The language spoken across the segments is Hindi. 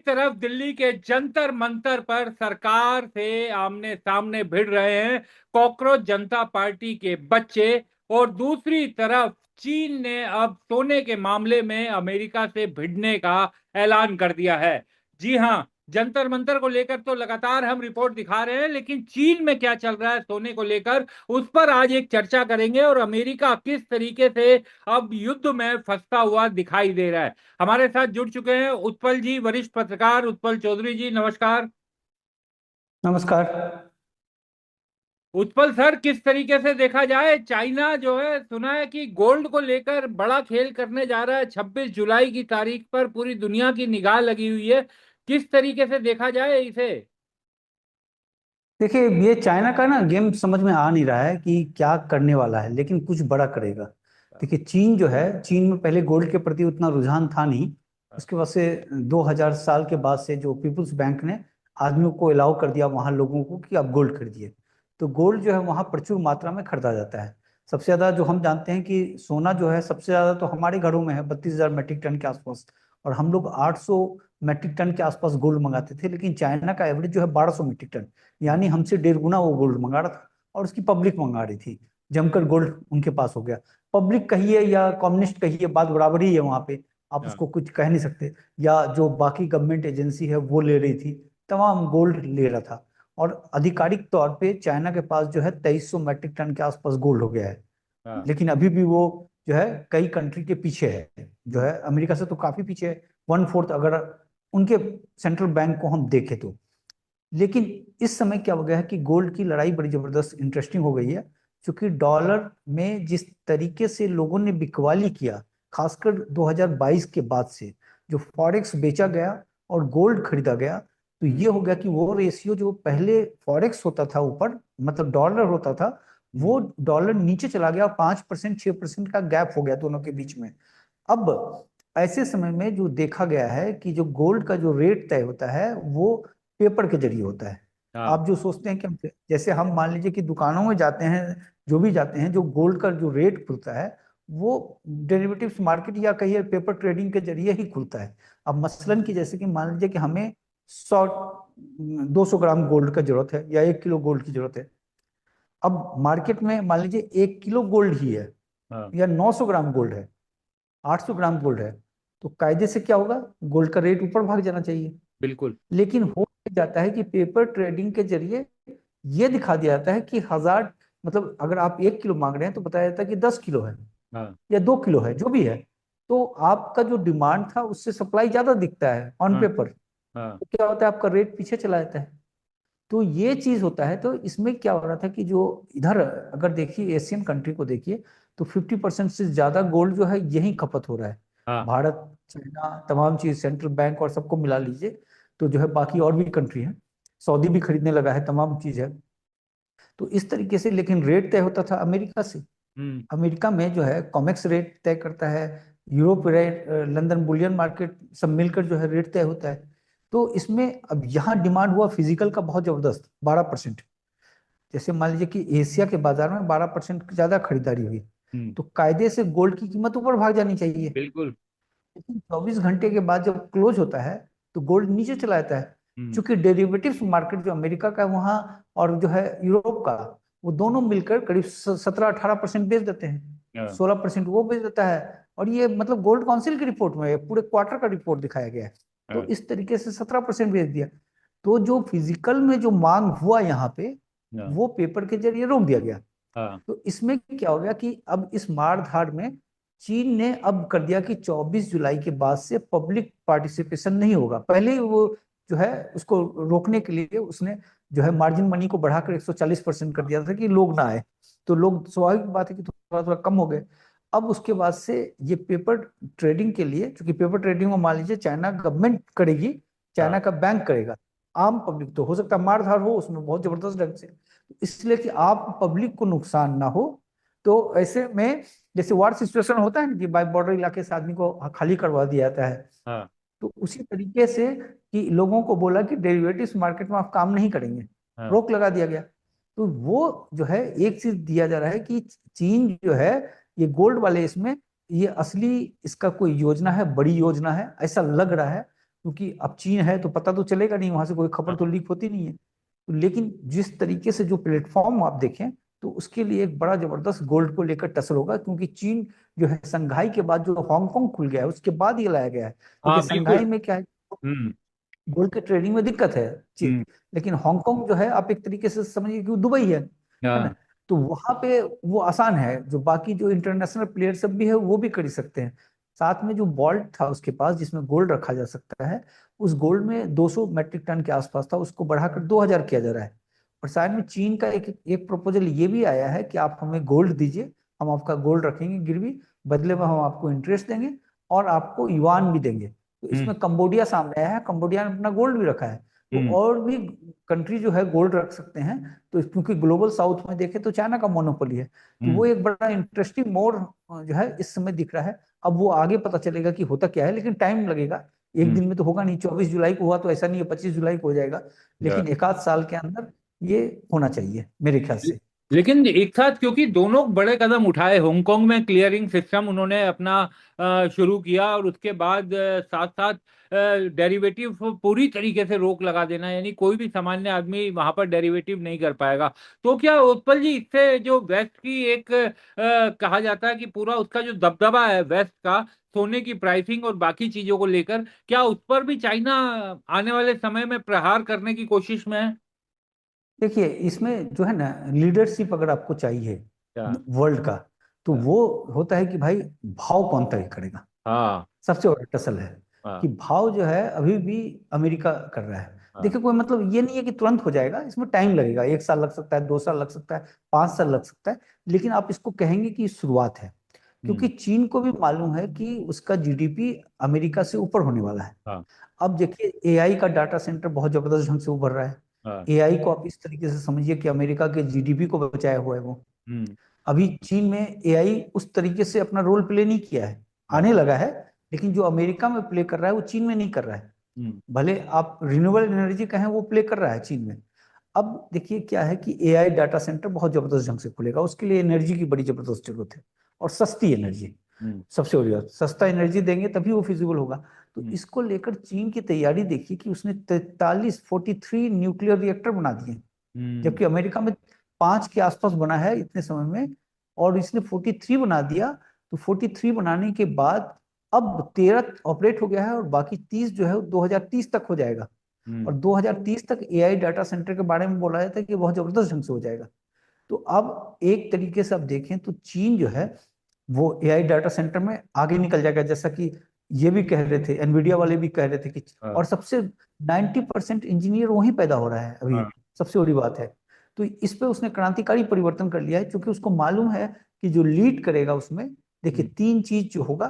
तरफ दिल्ली के जंतर मंतर पर सरकार से आमने सामने भिड़ रहे हैं कॉकरोच जनता पार्टी के बच्चे, और दूसरी तरफ चीन ने अब सोने के मामले में अमेरिका से भिड़ने का ऐलान कर दिया है। जी हां, जंतर मंतर को लेकर तो लगातार हम रिपोर्ट दिखा रहे हैं, लेकिन चीन में क्या चल रहा है सोने को लेकर, उस पर आज एक चर्चा करेंगे। और अमेरिका किस तरीके से अब युद्ध में फंसता हुआ दिखाई दे रहा है। हमारे साथ जुड़ चुके हैं उत्पल जी, वरिष्ठ पत्रकार उत्पल चौधरी जी, नमस्कार। नमस्कार। उत्पल सर, किस तरीके से देखा जाए, चाइना जो है, सुना है कि गोल्ड को लेकर बड़ा खेल करने जा रहा है। 26 जुलाई की तारीख पर पूरी दुनिया की निगाह लगी हुई है। किस तरीके से देखा जाए इसे? देखिए, ये चाइना का ना गेम समझ में आ नहीं रहा है कि क्या करने वाला है, लेकिन कुछ बड़ा करेगा। देखिए, चीन जो है, चीन में पहले गोल्ड के प्रति उतना रुझान था नहीं। उसके बाद से 2000 साल के बाद से जो पीपुल्स बैंक ने आदमियों को अलाउ कर दिया, वहां लोगों को कि आप गोल्ड खरीदिए, तो गोल्ड जो है वहां प्रचुर मात्रा में खरीदा जाता है। सबसे ज्यादा जो हम जानते हैं कि सोना जो है सबसे ज्यादा तो हमारे घरों में है, 32,000 मेट्रिक टन के आसपास। और हम लोग 800 मेट्रिक टन के आसपास गोल्ड मंगाते थे, लेकिन चाइना का एवरेज जो है 1200 मेट्रिक टन। यानी हमसे 1.5 गुना वो गोल्ड मंगा रहा था, और उसकी पब्लिक मंगा रही थी। जमकर गोल्ड उनके पास हो गया। पब्लिक कहिए या कम्युनिस्ट कहिए, बात बराबर ही है वहां पे। आप हाँ। उसको कुछ कह नहीं सकते। या जो बाकी गवर्नमेंट एजेंसी है वो ले रही थी, तमाम गोल्ड ले रहा था। और आधिकारिक तौर पे चाइना के पास जो है 2300 मेट्रिक टन के आसपास गोल्ड हो गया है। हाँ। लेकिन अभी भी वो जो है कई कंट्री के पीछे है, जो है अमेरिका से तो काफी पीछे है। 1/4 अगर उनके सेंट्रल बैंक को हम देखें तो। लेकिन इस समय क्या हो गया है कि गोल्ड की लड़ाई बड़ी जबरदस्त इंटरेस्टिंग हो गई है। क्योंकि डॉलर में जिस तरीके से लोगों ने बिकवाली किया, खासकर 2022 के बाद से, जो फॉरेक्स बेचा गया और गोल्ड खरीदा गया, तो हम्म। ये हो गया कि वो रेशियो जो पहले फॉरेक्स होता था ऊपर, मतलब डॉलर होता था, हम्म। वो डॉलर नीचे चला गया। 5% 6% का गैप हो गया दोनों के बीच में। अब ऐसे समय में जो देखा गया है कि जो गोल्ड का जो रेट तय होता है वो पेपर के जरिए होता है। हाँ। आप जो सोचते हैं कि जैसे हम मान लीजिए कि दुकानों में जाते हैं, जो भी जाते हैं, जो गोल्ड का जो रेट खुलता है वो डेरिवेटिव्स मार्केट या कहिए पेपर ट्रेडिंग के जरिए ही खुलता है। अब मसलन की जैसे कि मान लीजिए कि हमें 200 ग्राम गोल्ड का जरूरत है या 1 किलो गोल्ड की जरूरत है। अब मार्केट में मान लीजिए 1 किलो गोल्ड ही है हाँ। या 900 ग्राम गोल्ड है, 800 ग्राम गोल्ड है, तो कायदे से क्या होगा, गोल्ड का रेट ऊपर भाग जाना चाहिए। बिल्कुल। लेकिन हो ये जाता है कि पेपर ट्रेडिंग के जरिए ये दिखा दिया जाता है कि हजार, मतलब अगर आप 1 किलो मांग रहे हैं तो बताया जाता है कि 10 किलो है हाँ। या 2 किलो है, जो भी है। तो आपका जो डिमांड था उससे सप्लाई ज्यादा दिखता है ऑन हाँ। पेपर, हाँ। तो क्या होता है, आपका रेट पीछे चला जाता है। तो ये चीज होता है। तो इसमें क्या हो रहा था कि जो इधर अगर देखिए एशियन कंट्री को देखिए, तो 50% से ज्यादा गोल्ड जो है यही खपत हो रहा है। हाँ। भारत, चाइना, तमाम चीज, सेंट्रल बैंक और सबको मिला लीजिए तो जो है बाकी और भी कंट्री है। सऊदी भी खरीदने लगा है, तमाम चीज है। तो इस तरीके से, लेकिन रेट तय होता था अमेरिका से। हम्म। अमेरिका में जो है कॉमेक्स रेट तय करता है, Europe rate, London Boolean market, सब मिलकर जो है रेट तय होता है। तो इसमें अब यहाँ डिमांड हुआ फिजिकल का बहुत जबरदस्त, 12%। जैसे मान लीजिए कि एशिया के बाजार में 12% ज्यादा खरीदारी हुई, हम्म। तो कायदे से गोल्ड की कीमत ऊपर भाग जानी चाहिए। बिल्कुल। लेकिन 24 घंटे के बाद जब क्लोज होता है तो गोल्ड नीचे चला जाता है। हम्म। क्योंकि डेरिवेटिव्स मार्केट जो अमेरिका का है वहाँ, और जो है यूरोप का, वो दोनों मिलकर करीब 17-18% बेच देते हैं। हाँ। 16% वो बेच देता है। और ये मतलब गोल्ड काउंसिल की रिपोर्ट में है, पूरे क्वार्टर का रिपोर्ट दिखाया गया है। तो हाँ। इस तरीके से 17% बेच दिया। तो जो फिजिकल में जो मांग हुआ यहाँ पे, हाँ। वो पेपर के जरिए रोक दिया गया। हाँ। तो इसमें क्या हो गया कि अब इस मार धाड़ में चीन ने अब कर दिया कि 24 जुलाई के बाद से पब्लिक पार्टिसिपेशन नहीं होगा। पहले ही वो जो है उसको रोकने के लिए उसने जो है मार्जिन मनी को बढ़ाकर 140% कर दिया था कि लोग ना आए। तो लोग, स्वाभाविक बात है कि थोड़ा थोड़ा कम हो गए। अब उसके बाद से ये पेपर ट्रेडिंग के लिए, क्योंकि पेपर ट्रेडिंग में मान लीजिए चाइना गवर्नमेंट करेगी, चाइना हाँ। का बैंक करेगा, आम पब्लिक तो हो सकता है मार धाड़ हो उसमें बहुत जबरदस्त ढंग से। इसलिए कि आप पब्लिक को नुकसान ना हो, तो ऐसे में जैसे वार सिचुएशन होता है ना कि बाय बॉर्डर इलाके से आदमी को खाली करवा दिया जाता है, हाँ। तो उसी तरीके से कि लोगों को बोला कि डेरिवेटिव्स मार्केट में आप काम नहीं करेंगे, हाँ। रोक लगा दिया गया। तो वो जो है एक चीज दिया जा रहा है कि चीन जो है ये गोल्ड वाले इसमें, ये असली इसका कोई योजना है, बड़ी योजना है ऐसा लग रहा है। क्योंकि अब चीन है तो पता तो चलेगा नहीं, वहां से कोई खबर तो लीक होती नहीं है। तो लेकिन जिस तरीके से जो प्लेटफॉर्म आप देखें, तो उसके लिए एक बड़ा जबरदस्त गोल्ड को लेकर टसल होगा, क्योंकि चीन जो है संघाई के बाद जो हांगकांग खुल गया है उसके बाद ये लाया गया है। देखिए हाँ बिल्कुल। संघाई में क्या है, हम्म। गोल्ड के ट्रेडिंग में दिक्कत है। हम्म। लेकिन हांगकांग जो है आप एक तरीके से समझिए कि वो दुबई है ना। हाँ। तो वहां पे वो आसान है, जो बाकी जो इंटरनेशनल प्लेयर सब भी है वो भी कर ही सकते हैं। साथ में जो वॉल्ट था उसके पास जिसमें गोल्ड रखा जा सकता है, उस गोल्ड में 200 मैट्रिक टन के आसपास था, उसको बढ़ाकर 2000 किया जा रहा है। और साथ में चीन का एक एक प्रपोजल ये भी आया है कि आप हमें गोल्ड दीजिए, हम आपका गोल्ड रखेंगे गिरवी, बदले में हम आपको इंटरेस्ट देंगे और आपको युआन भी देंगे। तो हम्म। इसमें कंबोडिया सामने आया है, कंबोडिया ने अपना गोल्ड भी रखा है। तो हम्म। और भी कंट्री जो है गोल्ड रख सकते हैं। तो क्योंकि ग्लोबल साउथ में देखें तो चाइना का मोनोपोली है, तो वो हम्म। एक बड़ा इंटरेस्टिंग मोड़ जो है इस समय दिख रहा है। अब वो आगे पता चलेगा कि होता क्या है, लेकिन टाइम लगेगा। एक हम्म। दिन में तो होगा नहीं, 24 जुलाई को हुआ तो ऐसा नहीं है 25 जुलाई को हो जाएगा। या। लेकिन एक आध साल के अंदर ये होना चाहिए मेरे ख्याल से। लेकिन एक साथ क्योंकि दोनों बड़े कदम उठाए, हांगकांग में क्लियरिंग सिस्टम उन्होंने अपना शुरू किया, और उसके बाद साथ साथ डेरिवेटिव पर पूरी तरीके से रोक लगा देना, यानी कोई भी सामान्य आदमी वहां पर डेरिवेटिव नहीं कर पाएगा। तो क्या उत्पल जी, इससे जो वेस्ट की एक कहा जाता है कि पूरा उसका जो दबदबा है वेस्ट का, सोने की प्राइसिंग और बाकी चीजों को लेकर, क्या उस पर भी चाइना आने वाले समय में प्रहार करने की कोशिश में है? देखिए इसमें जो है ना, लीडरशिप अगर आपको चाहिए क्या? वर्ल्ड का, तो वो होता है कि भाई भाव कौन तय करेगा। हाँ। सबसे बड़ा टसल है कि हाँ। भाव जो है अभी भी अमेरिका कर रहा है। हाँ। देखिए कोई मतलब ये नहीं है कि तुरंत हो जाएगा, इसमें टाइम लगेगा, 1 साल लग सकता है, 2 साल लग सकता है, 5 साल लग सकता है। लेकिन आप इसको कहेंगे कि शुरुआत है, क्योंकि हम्म। चीन को भी मालूम है कि उसका जीडीपी अमेरिका से ऊपर होने वाला है। हाँ। अब देखिए एआई का डाटा सेंटर बहुत जबरदस्त ढंग से उभर रहा है। हाँ। एआई को आप इस तरीके से समझिए कि अमेरिका के जीडीपी को बचाया हुआ है वो। हम्म। अभी चीन में एआई उस तरीके से अपना रोल प्ले नहीं किया है, हाँ। आने लगा है। लेकिन जो अमेरिका में प्ले कर रहा है वो चीन में नहीं कर रहा है। हम्म। भले आप रिन्यूएबल एनर्जी कहें, वो प्ले कर रहा है चीन में। अब देखिए क्या है कि एआई डाटा सेंटर बहुत जबरदस्त ढंग से खुलेगा, उसके लिए एनर्जी की बड़ी जबरदस्त जरूरत है, और सस्ती एनर्जी। हम्म। सबसे बड़ी बात, सस्ता एनर्जी देंगे तभी वो फिजिबल होगा। तो हम्म। इसको लेकर चीन की तैयारी देखिए कि उसने 43 न्यूक्लियर रिएक्टर बना दिए, हम्म। जबकि अमेरिका में 5 के आसपास बना है इतने समय में, और इसने 43 बना दिया। तो 43 बनाने के बाद अब 13 ऑपरेट हो गया है, और बाकी 30 जो है वो 2030 तक हो जाएगा। और हम्म। 2030 तक एआई डाटा सेंटर के बारे में बोला जाता है कि बहुत जबरदस्त ढंग से हो जाएगा। तो अब एक तरीके से आप देखें तो चीन जो है वो एआई डाटा सेंटर में आगे निकल जाएगा, जैसा कि ये भी कह रहे थे, एनवीडिया वाले भी कह रहे थे कि, हाँ। और सबसे 90% इंजीनियर वहीं पैदा हो रहा है अभी। हाँ। सबसे बड़ी बात है। तो इस पे उसने क्रांतिकारी परिवर्तन कर लिया है, क्योंकि उसको मालूम है कि जो लीड करेगा उसमें, देखिए हम्म। 3 चीज जो होगा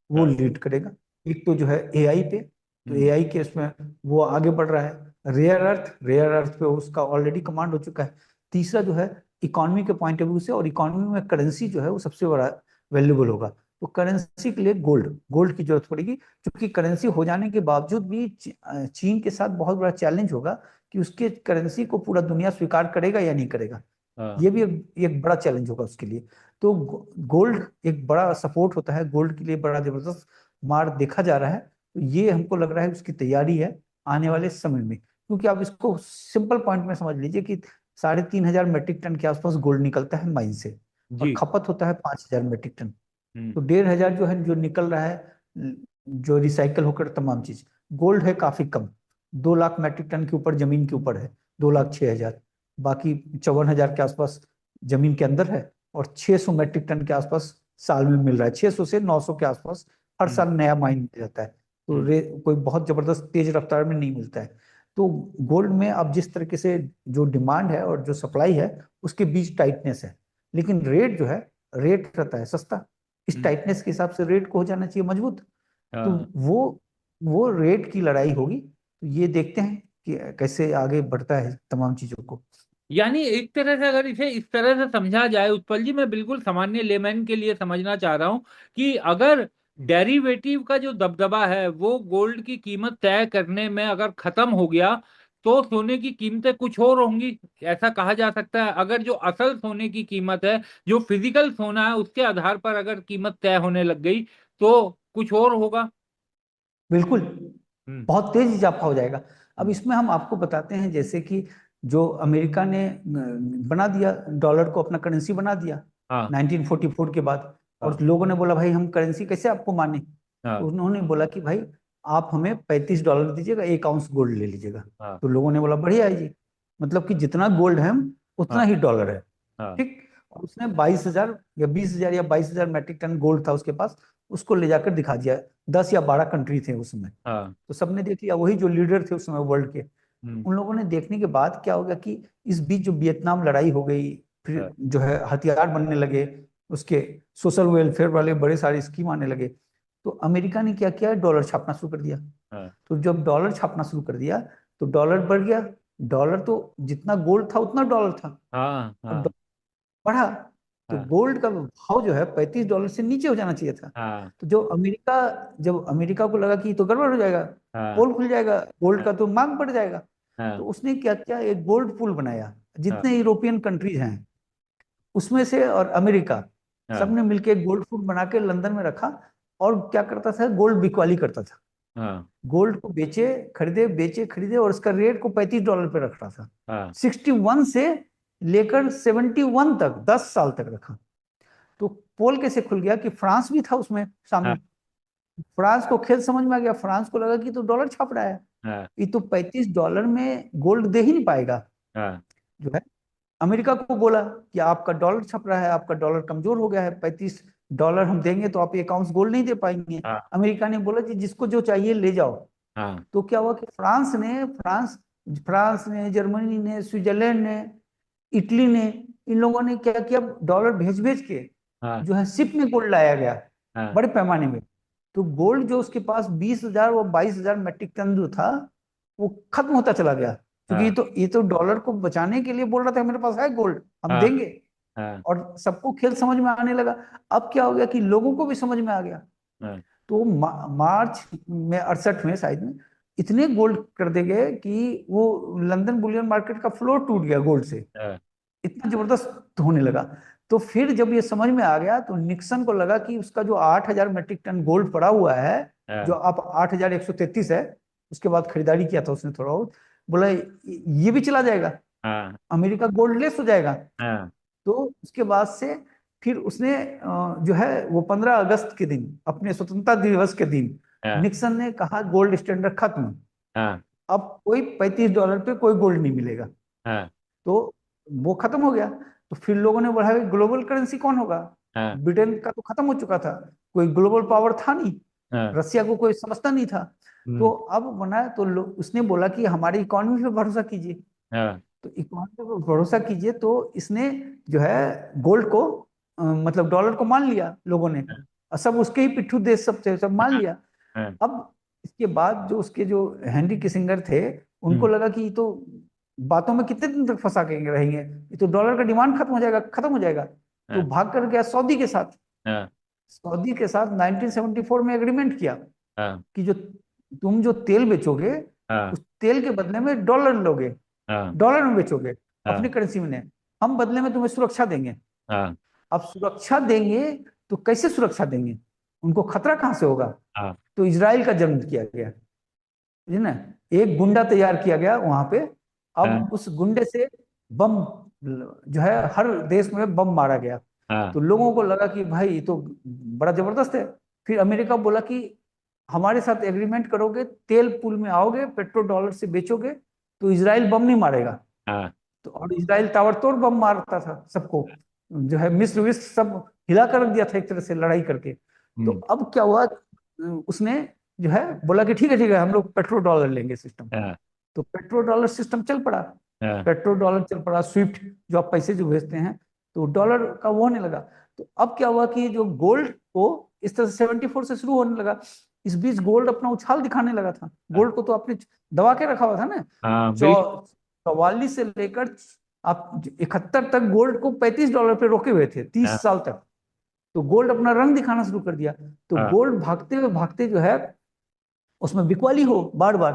वो हाँ। लीड करेगा। एक तो जो है एआई पे, तो हम्म। एआई के उसमें वो आगे बढ़ रहा है। रेयर अर्थ पे उसका ऑलरेडी कमांड हो चुका है। तीसरा जो है इकोनॉमी के पॉइंट ऑफ व्यू से, और इकोनॉमी में करेंसी जो है वो सबसे बड़ा वैल्यूबल होगा। तो करेंसी के लिए गोल्ड गोल्ड की जरूरत पड़ेगी, क्योंकि करेंसी हो जाने के बावजूद भी चीन के साथ बहुत बड़ा चैलेंज होगा कि उसके करेंसी को पूरा दुनिया स्वीकार करेगा या नहीं करेगा। हाँ। ये भी एक बड़ा चैलेंज होगा उसके लिए। तो गोल्ड एक बड़ा सपोर्ट होता है, गोल्ड के लिए बड़ा जबरदस्त मार देखा जा रहा है। तो ये हमको लग रहा है उसकी तैयारी है आने वाले समय में, क्योंकि आप इसको सिंपल पॉइंट में समझ लीजिए कि 3,500 मैट्रिक टन के आसपास गोल्ड निकलता है माइन से, और जी। खपत होता है 5,000 मैट्रिक टन। हम्म। तो 1,500 जो है जो निकल रहा है, जो रिसाइकल होकर तमाम चीज। गोल्ड है काफी कम, 2 लाख मैट्रिक टन के ऊपर जमीन के ऊपर है, 2,06,000। बाकी 54,000 के आसपास जमीन के अंदर है, और 600 मैट्रिक टन के आसपास साल में मिल रहा है। 600 से 900 के आसपास हर हम्म। साल नया माइन मिल जाता है। तो हम्म। कोई बहुत जबरदस्त तेज रफ्तार में नहीं मिलता है। तो गोल्ड में अब जिस तरीके से जो डिमांड है और जो सप्लाई है, उसके बीच टाइटनेस है। लेकिन रेट जो है, रेट रहता है सस्ता, इस हम्म। टाइटनेस के हिसाब से रेट को हो जाना चाहिए मजबूत। तो हाँ। वो रेट की लड़ाई होगी। तो ये देखते हैं कि कैसे आगे बढ़ता है तमाम चीजों को। यानी एक तरह से अगर इसे इस तरह से समझा जाए उत्पल जी, मैं बिल्कुल सामान्य लेमैन के लिए समझना चाह रहा हूं कि अगर डेरिवेटिव का जो दबदबा है वो गोल्ड की कीमत तय करने में अगर खत्म हो गया, तो सोने की कीमतें कुछ और होंगी। ऐसा कहा जा सकता है, अगर जो असल सोने की कीमत है, जो फिजिकल सोना है, उसके आधार पर अगर कीमत तय होने लग गई, तो कुछ और होगा। बिल्कुल। बहुत तेज इजाफा हो जाएगा। अब हम्म, इसमें हम आपको बताते हैं, जैसे कि जो अमेरिका ने बना दिया डॉलर को, अपना करेंसी बना दिया हाँ 1944 के बाद, और हाँ लोगों ने बोला भाई हम करेंसी कैसे आपको माने, तो हाँ उन्होंने बोला कि भाई आप हमें $35 दीजिएगा, 1 आउंस गोल्ड ले लीजिएगा। हाँ तो लोगों ने बोला बढ़िया है जी, मतलब कि जितना गोल्ड है उतना हाँ ही डॉलर है। हाँ ठीक। और उसने 22,000 या 20,000 या 22,000 मैट्रिक टन गोल्ड था उसके पास, उसको ले जाकर दिखा दिया। 10 या 12 कंट्री थे उसमें, हाँ। तो सबने देख लिया, वही जो लीडर थे उस समय वर्ल्ड के। तो हम्म, उन लोगों ने देखने के बाद क्या हो गया कि इस बीच जो वियतनाम लड़ाई हो गई, फिर हाँ जो है हथियार बनने लगे, उसके सोशल वेलफेयर वाले बड़े सारे स्कीम आने लगे, तो अमेरिका ने क्या किया, डॉलर छापना शुरू कर दिया। हाँ तो जब डॉलर छापना शुरू कर दिया तो डॉलर बढ़ गया। डॉलर तो जितना गोल्ड था उतना डॉलर था, हाँ और हाँ बढ़ा। तो हाँ गोल्ड का भाव जो है $35 से नीचे हो जाना चाहिए था। हाँ तो जब अमेरिका को लगा कि ये तो गड़बड़ हो जाएगा, हाँ पोल खुल जाएगा, गोल्ड का तो मांग बढ़ जाएगा, तो हाँ उसने क्या किया, एक गोल्ड पूल बनाया। हाँ जितने यूरोपियन कंट्रीज हैं उसमें से, और अमेरिका, हाँ सबने मिलकर एक गोल्ड पूल बना के लंदन में रखा। और क्या करता था, गोल्ड बिकवाली करता था। हाँ गोल्ड को बेचे खरीदे, बेचे खरीदे, और उसका रेट को $35 पे रख रहा था। हाँ 61 से लेकर 71 तक, 10 साल तक रखा। तो पोल कैसे खुल गया कि फ्रांस भी था उसमें हाँ शामिल। फ्रांस को खेल समझ में आ गया, फ्रांस को लगा कि तो डॉलर छाप रहा है, हाँ ये तो $35 में गोल्ड दे ही नहीं पाएगा। हाँ जो है, अमेरिका को बोला कि आपका डॉलर छप रहा है, आपका डॉलर कमजोर हो गया है, $35 हम देंगे तो आप 1 आउंस गोल्ड नहीं दे पाएंगे। हाँ अमेरिका ने बोला कि जिसको जो चाहिए ले जाओ। हाँ तो क्या हुआ कि फ्रांस ने, जर्मनी ने, स्विट्जरलैंड ने, इटली ने, इन लोगों ने क्या किया, डॉलर भेज भेज के हाँ जो है शिप में गोल्ड लाया गया, हाँ बड़े पैमाने में। तो गोल्ड जो उसके पास 20,000 व 22,000 मैट्रिक टन जो था, वो खत्म होता चला गया, क्योंकि हाँ ये तो डॉलर को बचाने के लिए बोल रहा था मेरे पास है गोल्ड, हम हाँ देंगे। हाँ और सबको खेल समझ में आने लगा। अब क्या हो गया कि लोगों को भी समझ में आ गया। हाँ तो मार्च में 68 में शायद में इतने गोल्ड कर दे गए कि वो लंदन बुलियन मार्केट का फ्लोर टूट गया गोल्ड से, हाँ इतना जबरदस्त होने लगा। तो फिर जब ये समझ में आ गया तो निक्सन को लगा कि उसका जो 8,000 मैट्रिक टन गोल्ड पड़ा हुआ है, जो हाँ अब 8,133 है, उसके बाद खरीदारी किया था उसने थोड़ा बहुत, बोला ये भी चला जाएगा, हाँ अमेरिका गोल्ड लेस हो जाएगा। हाँ तो उसके बाद से फिर उसने जो है वो 15 अगस्त के दिन, अपने स्वतंत्रता दिवस के दिन, हाँ निक्सन ने कहा गोल्ड स्टैंडर्ड खत्म, हाँ अब कोई $35 पे कोई गोल्ड नहीं मिलेगा। हाँ तो वो खत्म हो गया। तो फिर लोगों ने बढ़ा ग्लोबल करेंसी कौन होगा, हाँ ब्रिटेन का तो खत्म हो चुका था, कोई ग्लोबल पावर था नहीं, हाँ रसिया को कोई समझता नहीं था। तो हम्म, अब बना तो उसने बोला कि हमारी इकोनॉमी पे भरोसा कीजिए। हाँ तो इकोनॉमी पे भरोसा कीजिए, तो इसने जो है गोल्ड को मतलब डॉलर को मान लिया लोगों ने, और सब उसके ही पिट्ठू देश सब थे, सब मान लिया। हाँ अब इसके बाद जो उसके जो हेनरी किसिंगर थे, उनको हम्म, लगा कि ये तो बातों में कितने दिन तक फंसा के रहेंगे, ये तो डॉलर का डिमांड खत्म हो जाएगा, खत्म हो जाएगा। तो हाँ भाग कर गया सऊदी के साथ। हाँ सऊदी के साथ 1974 में एग्रीमेंट किया हाँ कि जो तुम जो तेल बेचोगे, हाँ उस तेल के बदले में डॉलर लोगे, हाँ डॉलर में बेचोगे, अपनी हाँ करेंसी में नहीं, हम बदले में तुम्हें सुरक्षा देंगे। हाँ अब सुरक्षा देंगे तो कैसे सुरक्षा देंगे, उनको खतरा कहां से होगा। हाँ तो इजराइल का जन्म किया गया, है ना, एक गुंडा तैयार किया गया वहां पे। हाँ अब उस गुंडे से बम, जो है हर देश में बम मारा गया। हाँ तो लोगों को लगा कि भाई ये तो बड़ा जबरदस्त है। फिर अमेरिका बोला कि हमारे साथ एग्रीमेंट करोगे, तेल पूल में आओगे, पेट्रोल डॉलर से बेचोगे, तो इजराइल बम नहीं मारेगा। हाँ तो और इजराइल ताबड़तोड़ बम मारता था सबको, जो है मिस्र विस्र सब हिला कर रख दिया था एक तरह से लड़ाई करके। तो हम्म, अब क्या हुआ, उसने जो है बोला कि ठीक है हम लोग पेट्रोल डॉलर लेंगे सिस्टम। हाँ तो पेट्रोल डॉलर सिस्टम चल पड़ा, हाँ पेट्रोल डॉलर चल पड़ा, स्विफ्ट जो आप पैसे जो भेजते हैं, तो डॉलर का वो होने लगा। तो अब क्या हुआ कि जो गोल्ड को इस तरह से 74 से शुरू होने लगा, इस बीच गोल्ड अपना उछाल दिखाने लगा था। गोल्ड को तो आपने दबा के रखा हुआ था ना, हाँ बिल्कुल 44 से लेकर आप 71 तक गोल्ड को $35 पे रोके हुए थे, हाँ 30 साल तक। तो गोल्ड अपना रंग दिखाना शुरू कर दिया। तो हाँ गोल्ड भागते हुए भागते जो है उसमें बिकवाली हो बार बार,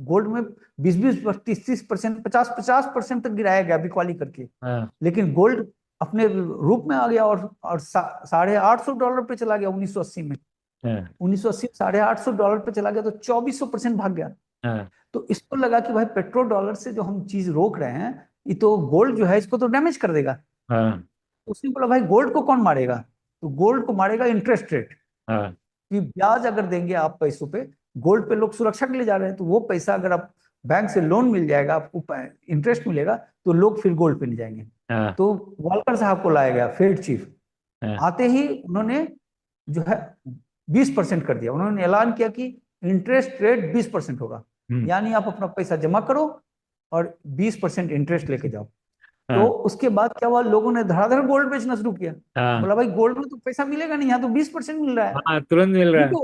गोल्ड में 20-20, 30-30%, 50-50% तक गिराया गया बिकवाली करके। हाँ लेकिन गोल्ड अपने रूप में आ गया, और $850 पे चला गया 1980 में। हाँ, 1980 $850 पे चला गया तो 2400% भाग गया। हाँ, तो इसको लगा कि भाई पेट्रोल डॉलर से जो हम चीज रोक रहे हैं, ये तो गोल्ड जो है इसको तो डैमेज कर देगा। हाँ, उसने बोला भाई गोल्ड को कौन मारेगा, तो गोल्ड को मारेगा इंटरेस्ट रेट। हाँ, कि ब्याज अगर देंगे आप पैसों पे, गोल्ड पे लोग सुरक्षा के लिए जा रहे हैं, तो वो पैसा अगर आप बैंक से लोन मिल जाएगा, आपको इंटरेस्ट मिलेगा, तो लोग फिर गोल्ड पे नहीं जाएंगे। हाँ, तो वालकर साहब को लाया गया फेड चीफ। हाँ, आते ही उन्होंने जो है 20% कर दिया। उन्होंने ऐलान किया कि इंटरेस्ट रेट 20% होगा, हम्म, यानी आप अपना पैसा जमा करो और 20% इंटरेस्ट लेके जाओ। तो हाँ, उसके बाद क्या हुआ, लोगों ने धड़ाधड़ गोल्ड बेचना शुरू किया। हाँ, बोला भाई गोल्ड में तो पैसा मिलेगा नहीं, यहाँ तो 20% मिल रहा है। हाँ, तुरंत मिल रहा ठीक है।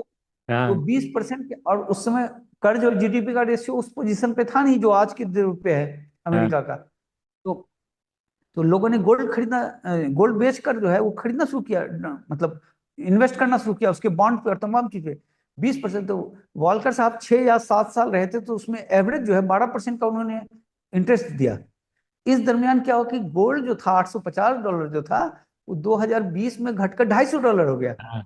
है। तो हाँ, 20% के, और उस समय कर्ज और जीडीपी का रेशियो उस पोजीशन पे था नहीं जो आज के दर पे है हाँ, अमेरिका का। तो तो लोगों ने गोल्ड खरीदना, गोल्ड बेचकर जो है वो खरीदना शुरू किया, मतलब इन्वेस्ट करना शुरू किया उसके बॉन्ड पे और तमाम चीजें। 20%। तो वॉलकर साहब 6 या 7 साल रहे थे, तो उसमें एवरेज जो है 12% का उन्होंने इंटरेस्ट दिया। इस दरमियान क्या हुआ कि गोल्ड जो था $850 जो था, वो 2020 में घटकर $250 हो गया। हाँ,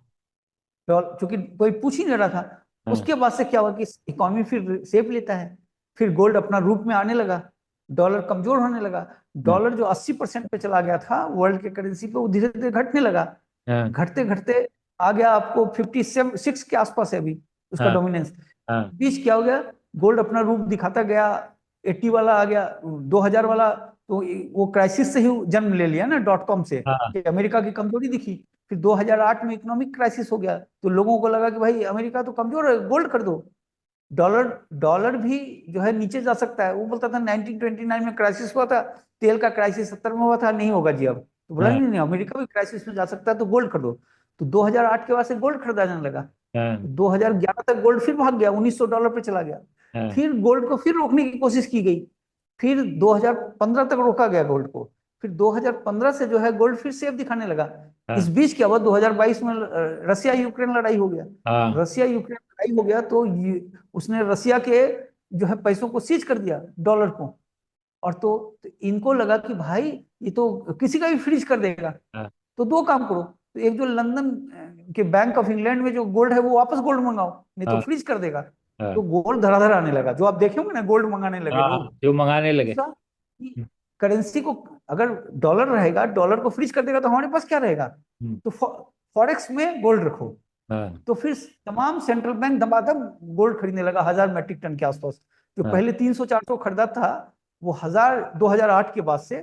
क्योंकि कोई पूछ ही नहीं रहा था। हाँ, उसके बाद से क्या हुआ कि इकोनॉमी फिर शेप लेता है, फिर गोल्ड अपना रूप में आने लगा, डॉलर कमजोर होने लगा। हाँ, डॉलर जो 80% पे चला गया था वर्ल्ड के करेंसी पे, वो धीरे धीरे घटने लगा। हाँ, घटते घटते आ गया आपको 57 6 के आसपास है अभी उसका हाँ, डोमिनेंस। हाँ, बीच क्या हो गया, गोल्ड अपना रूप दिखाता गया, 80 वाला आ गया, 2000 वाला। तो वो क्राइसिस से ही जन्म ले लिया ना, .com से, हाँ, कि अमेरिका की कमजोरी दिखी। फिर 2008 में इकोनॉमिक क्राइसिस हो गया, तो लोगों को लगा कि भाई अमेरिका तो कमजोर है, गोल्ड कर दो। डॉलर डॉलर भी जो है नीचे जा सकता है। वो बोलता था 1929 में क्राइसिस हुआ था, तेल का क्राइसिस 70 में हुआ था, नहीं होगा जी अब। तो बोला हाँ, नहीं नहीं, अमेरिका भी क्राइसिस में जा सकता है, तो गोल्ड कर दो। तो 2008 के बाद से गोल्ड खरीदा जाने लगा। हाँ, 2011 तक गोल्ड फिर भाग गया, $1900 पे चला गया। हाँ, फिर गोल्ड को फिर रोकने की कोशिश की गई, फिर 2015 तक रोका गया गोल्ड को। फिर 2015 से जो है गोल्ड फिर सेफ दिखाने लगा। इस हाँ, बीच क्या हुआ, 2022 में रसिया यूक्रेन लड़ाई हो गया। हाँ, रसिया यूक्रेन लड़ाई हो गया तो उसने रसिया के जो है पैसों को सीज कर दिया, डॉलर को। और तो इनको लगा कि भाई ये तो किसी का भी फ्रीज कर देगा। हाँ, तो दो काम करो, तो एक जो लंदन के बैंक ऑफ इंग्लैंड में जो गोल्ड है वो वापस गोल्ड मंगाओ, नहीं तो हाँ, फ्रीज कर देगा। तो हाँ, गोल्ड धड़ाधड़ आने लगा, जो आप देखे होंगे ना, गोल्ड मंगाने लगे हाँ, लोग। जो मंगाने लगे। दूसरा कि करेंसी को, अगर डॉलर रहेगा, डॉलर को फ्रीज कर देगा, तो हमारे पास क्या रहेगा। हम्म, तो फॉरेक्स में गोल्ड रखो। हाँ, तो फिर तमाम सेंट्रल बैंक दबादब गोल्ड खरीदने लगा 1000 मेट्रिक टन के आसपास। जो हाँ, पहले 300 400 खरीदा था, वो 2008 के बाद से,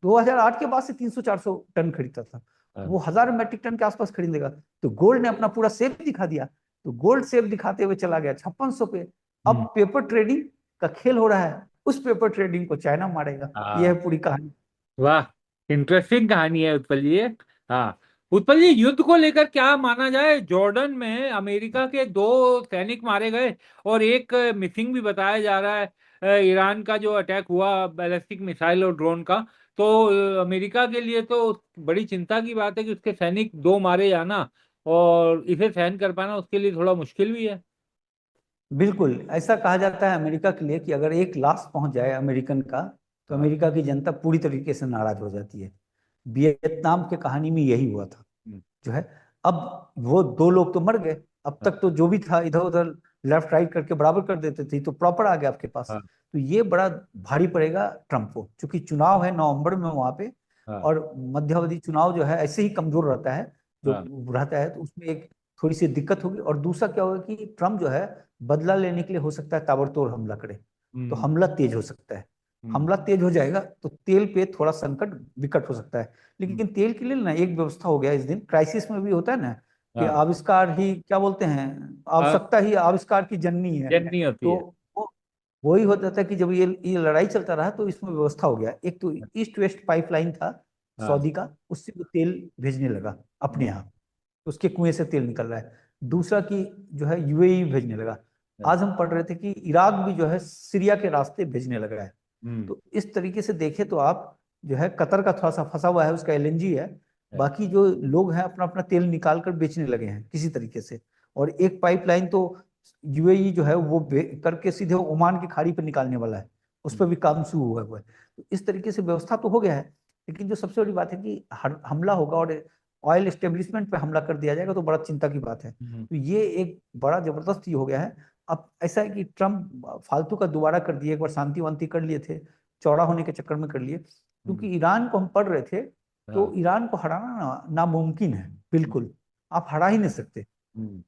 2008 के बाद से 300 400 टन खरीदता था, हाँ, वो 1000 मेट्रिक टन के आसपास खरीदेगा। तो गोल्ड ने अपना पूरा सेफ दिखा दिया। तो गोल्ड सेफ दिखाते हुए चला गया 5600 पे। अब हम्म, पेपर ट्रेडिंग का खेल हो रहा है, उस पेपर ट्रेडिंग को चाइना मारेगा। यह हाँ, है पूरी कहानी। वाह, इंटरेस्टिंग कहानी है उत्पल जी ये। हाँ, उत्पल जी, युद्ध को लेकर क्या माना जाए? जॉर्डन में अमेरिका के 2 सैनिक मारे गए और एक मिसिंग भी बताया जा रहा है। ईरान का जो अटैक हुआ बैलिस्टिक मिसाइल और ड्रोन का, तो अमेरिका के लिए तो बड़ी चिंता की बात है कि उसके सैनिक 2 मारे जाना, और इसे सहन कर पाना उसके लिए थोड़ा मुश्किल भी है। बिल्कुल ऐसा कहा जाता है अमेरिका के लिए कि अगर एक लाश पहुंच जाए अमेरिकन का, तो हाँ, अमेरिका की जनता पूरी तरीके से नाराज हो जाती है। वियतनाम के कहानी में यही हुआ था हम्म, जो है। अब वो 2 लोग तो मर गए, अब हाँ, तक तो जो भी था इधर उधर लेफ्ट राइट करके बराबर कर देते थे, तो प्रॉपर आ गया आपके पास। हाँ, तो ये बड़ा भारी पड़ेगा ट्रम्प को, क्योंकि चुनाव है नवंबर में वहां पे। हाँ, और मध्यावधि चुनाव जो है ऐसे ही कमजोर रहता है, जो हाँ, रहता है, तो उसमें एक थोड़ी सी दिक्कत होगी। और दूसरा क्या होगा कि ट्रम्प जो है बदला लेने के लिए हो सकता है ताबड़तोड़ हमला करे, तो हम्म, हमला तेज हो सकता है। हम्म, हमला तेज हो जाएगा तो तेल पे थोड़ा संकट विकट हो सकता है। हम्म, लेकिन तेल के लिए ना एक व्यवस्था हो गया इस दिन, क्राइसिस में भी होता है ना, कि हाँ, आविष्कार ही क्या बोलते हैं, हाँ, आवश्यकता ही आविष्कार की जननी है। जन्नी होती तो है। वो वही होता था कि जब ये लड़ाई चलता रहा, तो इसमें व्यवस्था हो गया। एक तो ईस्ट वेस्ट पाइपलाइन था हाँ, सऊदी का, उससे वो तेल भेजने लगा अपने हम्म, यहाँ, उसके कुएं से तेल निकल रहा है। दूसरा कि जो है यूएई भेजने लगा। हाँ, आज हम पढ़ रहे थे कि इराक भी जो है सीरिया के रास्ते भेजने लगा है। हम्म, तो इस तरीके से देखे तो आप जो है, कतर का थोड़ा सा फंसा हुआ है, उसका एलएनजी है। हाँ, बाकी जो लोग हैं अपना अपना तेल निकाल कर बेचने लगे हैं किसी तरीके से। और एक पाइपलाइन तो यूएई जो है वो करके सीधे ओमान की खाड़ी पर निकालने वाला है, उस हम्म, पर भी काम शुरू हुआ है। तो इस तरीके से व्यवस्था तो हो गया है। लेकिन जो सबसे बड़ी बात है कि हमला होगा, और ऑयल एस्टेब्लिशमेंट पे हमला कर दिया जाएगा तो बड़ा चिंता की बात है। तो ये एक बड़ा जबरदस्त ये हो गया है। अब ऐसा है कि ट्रम्प फालतू का दोबारा कर दिए, एक बार शांति वांति कर लिए थे, चौड़ा होने के चक्कर में कर लिए, क्योंकि ईरान को हम पढ़ रहे थे, तो ईरान को हराना नामुमकिन है, बिल्कुल आप हरा ही नहीं सकते।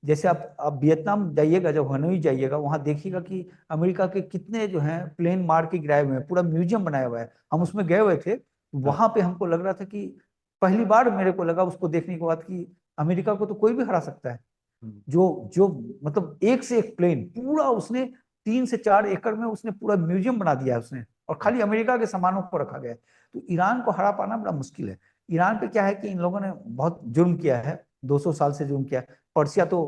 जैसे आप वियतनाम जाइएगा, जब हनोई जाइएगा, वहां देखिएगा कि अमेरिका के कितने जो हैं प्लेन मार के गिराए हुए हैं, पूरा म्यूजियम बनाया हुआ है। हम उसमें गए हुए थे, वहां पे हमको लग रहा था कि पहली बार मेरे को लगा उसको देखने के बाद कि अमेरिका को तो कोई भी हरा सकता है। जो जो मतलब एक से एक प्लेन पूरा उसने 3 से 4 एकड़ में उसने पूरा म्यूजियम बना दिया है उसने, और खाली अमेरिका के सामानों को रखा गया है। तो ईरान को हरा पाना बड़ा मुश्किल है। ईरान पे क्या है कि इन लोगों ने बहुत जुर्म किया है, 200 साल से जुर्म किया है। पर्सिया तो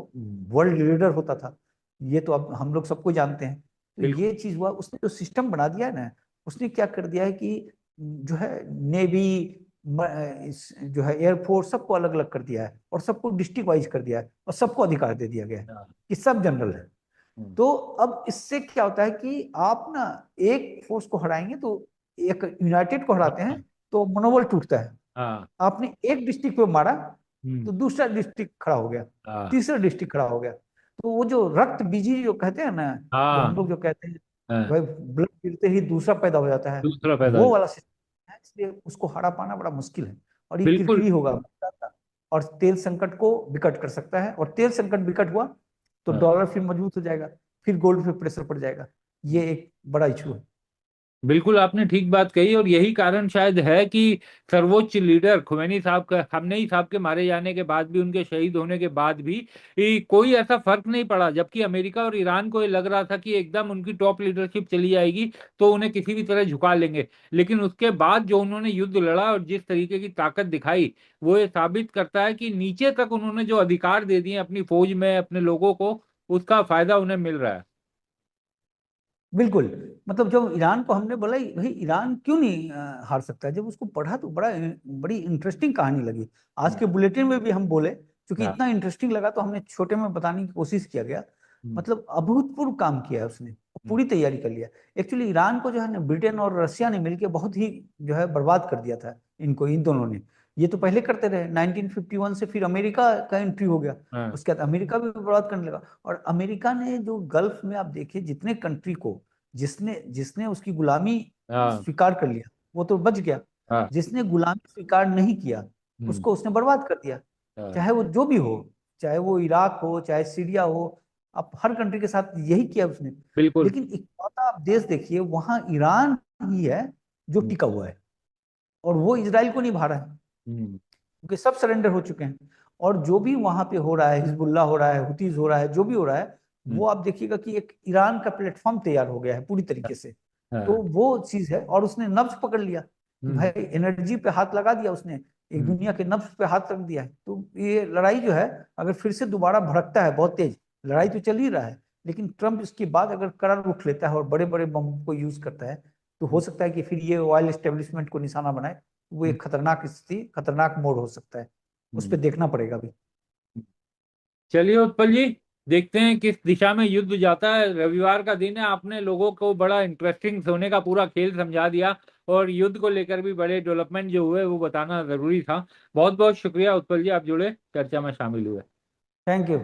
वर्ल्ड लीडर होता था, ये तो अब हम लोग सबको जानते हैं। तो ये चीज हुआ, उसने जो सिस्टम बना दिया है ना, उसने क्या कर दिया है कि जो है नेवी, जो है एयरफोर्स, सबको अलग अलग कर दिया है, और सबको डिस्ट्रिक्ट वाइज कर दिया है, और सबको अधिकार दे दिया गया है कि सब जनरल है। तो अब इससे क्या होता है कि आप ना एक फोर्स को हराएंगे तो, एक यूनाइटेड को हराते हैं तो मनोबल टूटता है। आपने एक डिस्ट्रिक्ट पे मारा तो दूसरा डिस्ट्रिक्ट खड़ा हो गया, तीसरा डिस्ट्रिक्ट खड़ा हो गया। तो वो जो रक्त बीजी जो कहते हैं ना, जो हम लोग जो कहते हैं भाई ब्लड गिरते ही दूसरा पैदा हो जाता है, दूसरा पैदा वो वाला सिस्टम है। इसलिए उसको हरा पाना बड़ा मुश्किल है, और ये बिल्कुल किरकिरी होगा, और तेल संकट को विकट कर सकता है। और तेल संकट विकट हुआ तो डॉलर फिर मजबूत हो जाएगा, फिर गोल्ड पे प्रेशर पड़ जाएगा। ये एक बड़ा इशू है। बिल्कुल आपने ठीक बात कही, और यही कारण शायद है कि सर्वोच्च लीडर खुमैनी साहब का, खamenei साहब के मारे जाने के बाद भी, उनके शहीद होने के बाद भी कोई ऐसा फर्क नहीं पड़ा। जबकि अमेरिका और ईरान को ये लग रहा था कि एकदम उनकी टॉप लीडरशिप चली जाएगी तो उन्हें किसी भी तरह झुका लेंगे, लेकिन उसके बाद जो उन्होंने युद्ध लड़ा और जिस तरीके की ताकत दिखाई, वो ये साबित करता है कि नीचे तक उन्होंने जो अधिकार दे दिए अपनी फौज में अपने लोगों को, उसका फायदा उन्हें मिल रहा है। बिल्कुल। मतलब जब ईरान को हमने बोला भाई ईरान क्यों नहीं हार सकता है, जब उसको पढ़ा तो बड़ी इंटरेस्टिंग कहानी लगी। आज के बुलेटिन में भी हम बोले, क्योंकि इतना इंटरेस्टिंग लगा तो हमने छोटे में बताने की कोशिश किया गया। मतलब अभूतपूर्व काम किया है उसने, पूरी तैयारी कर लिया। एक्चुअली ईरान को जो है ना, ब्रिटेन और रशिया ने मिलकर बहुत ही जो है बर्बाद कर दिया था इनको, इन दोनों ने। ये तो पहले करते रहे 1951 से, फिर अमेरिका का एंट्री हो गया, उसके बाद अमेरिका भी बर्बाद करने लगा। और अमेरिका ने जो गल्फ में आप देखिए जितने कंट्री को, जिसने जिसने उसकी गुलामी स्वीकार कर लिया वो तो बच गया, जिसने गुलामी स्वीकार नहीं किया उसको उसने बर्बाद कर दिया। चाहे वो जो भी हो, चाहे वो इराक हो, चाहे सीरिया हो, आप हर कंट्री के साथ यही किया उसने। बिल्कुल। लेकिन इकलौता आप देश देखिए, वहां ईरान ही है जो टिका हुआ है, और वो इजराइल को नहीं भा रहा है, क्योंकि सब सरेंडर हो चुके हैं। और जो भी वहां पे हो रहा है, हिजबुल्लाह हो रहा है, हुतीज हो रहा है, जो भी हो रहा है, वो आप देखिएगा कि एक ईरान का प्लेटफॉर्म तैयार हो गया है पूरी तरीके से। तो वो चीज है, और उसने नब्ज पकड़ लिया कि भाई एनर्जी पे हाथ लगा दिया उसने, एक दुनिया के नब्ज पे हाथ रख दिया है। तो ये लड़ाई जो है, अगर फिर से दोबारा भड़कता है बहुत तेज, लड़ाई तो चल ही रहा है, लेकिन ट्रम्प इसके बाद अगर कड़ा रुख लेता है और बड़े बड़े बम को यूज करता है, तो हो सकता है कि फिर ये ऑयल एस्टेब्लिशमेंट को निशाना बनाए। वो एक खतरनाक स्थिति, खतरनाक मोड़ हो सकता है, उस पर देखना पड़ेगा अभी। चलिए उत्पल जी, देखते हैं किस दिशा में युद्ध जाता है। रविवार का दिन है, आपने लोगों को बड़ा इंटरेस्टिंग सोने का पूरा खेल समझा दिया, और युद्ध को लेकर भी बड़े डेवलपमेंट जो हुए वो बताना जरूरी था। बहुत बहुत शुक्रिया उत्पल जी, आप जुड़े, चर्चा में शामिल हुए। Thank you.